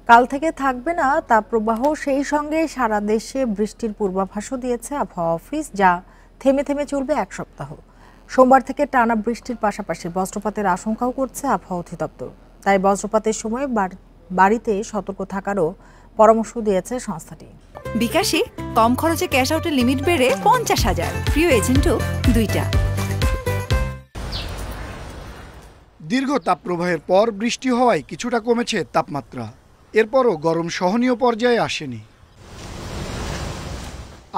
কাল থেকে থাকবে না তাপপ্রবাহ, সেই সঙ্গে সারা দেশে বৃষ্টির পূর্বাভাসও দিয়েছে আবহাওয়া অফিস, যা থেমে থেমে চলবে এক সপ্তাহ। সোমবার থেকে টানা বৃষ্টির পাশাপাশি বজ্রপাতের আশঙ্কাও করছে আবহাওয়া অধিদপ্তর। তাই বজ্রপাতের সময় বাড়িতে সতর্ক থাকারও পরামর্শ দিয়েছে সংস্থাটি। বিকাশে কম খরচে ক্যাশ আউটের লিমিট বেড়ে 50,000, প্রিয় এজেন্টও 2টা। দীর্ঘ তাপপ্রবাহের পর বৃষ্টি হওয়ায় কিছুটা কমেছে তাপমাত্রা, এরপরও গরম সহনীয় পর্যায়ে আসেনি।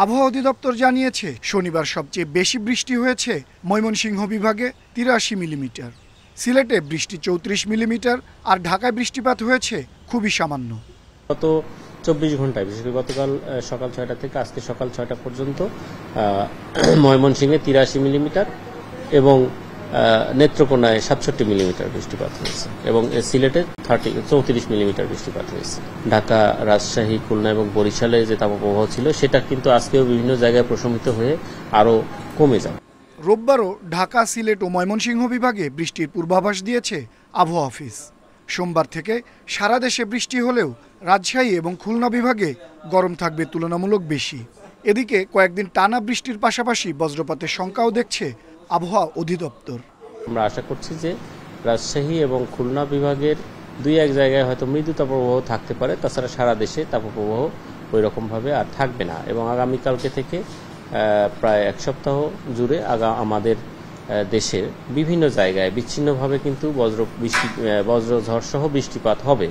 আবহাওয়া অধিদপ্তর জানিয়েছে, শনিবার সবচেয়ে বেশি বৃষ্টি হয়েছে ময়মনসিংহ বিভাগে 83 মিলিমিটার, সিলেটে বৃষ্টি 34 মিলিমিটার, আর ঢাকায় বৃষ্টিপাত হয়েছে খুবই সামান্য। গত 24 ঘন্টায়, বিশেষ করে গতকাল সকাল 6টা থেকে আজকে সকাল 6টা পর্যন্ত ময়মনসিংহে 83 মিলিমিটার এবং নেত্রকোনায় 67 মিলিমিটার বৃষ্টিপাত হয়েছে এবং সিলেটে 34 মিলিমিটার বৃষ্টিপাত হয়েছে। ঢাকা, রাজশাহী, খুলনা এবং বরিশালে যে তাপপ্রবাহ ছিল সেটা কিন্তু আজকেও বিভিন্ন জায়গায় প্রশমিত হয়ে আরও কমে যাবে। রোববারও ঢাকা, সিলেট ও ময়মনসিংহ বিভাগে বৃষ্টির পূর্বাভাস দিয়েছে আবহাওয়া অফিস। সোমবার থেকে সারা দেশে বৃষ্টি হলেও রাজশাহী এবং খুলনা বিভাগে গরম থাকবে তুলনামূলক বেশি। এদিকে কয়েকদিন টানা বৃষ্টির পাশাপাশি বজ্রপাতের শঙ্কাও দেখছে আবহাওয়া অধিদপ্তর। আমরা আশা করছি যে রাজশাহী এবং খুলনা বিভাগের 2-1 জায়গায় হয়তো মৃদু তাপপ্রবাহ থাকতে পারে, তাছাড়া সারা দেশে তাপপ্রবাহ ওই রকমভাবে আর থাকবে না এবং আগামীকালকে থেকে প্রায় এক সপ্তাহ জুড়ে আমাদের দেশের বিভিন্ন জায়গায় বিচ্ছিন্নভাবে কিন্তু বজ্রঝড় সহ বৃষ্টিপাত হবে।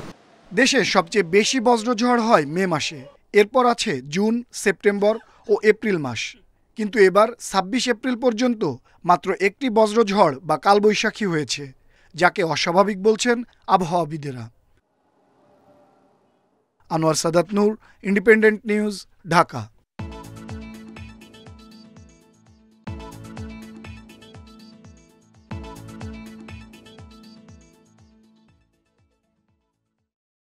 দেশে সবচেয়ে বেশি বজ্রঝড় হয় মে মাসে, এরপর আছে জুন, সেপ্টেম্বর ও এপ্রিল মাস। কিন্তু এবার 26 এপ্রিল পর্যন্ত মাত্র একটি বজ্রঝড় বা কালবৈশাখী হয়েছে, যাকে অস্বাভাবিক বলছেন আবহাওয়াবিদেরা। আনোয়ার সাদাত নূর, ইন্ডিপেন্ডেন্ট নিউজ, ঢাকা।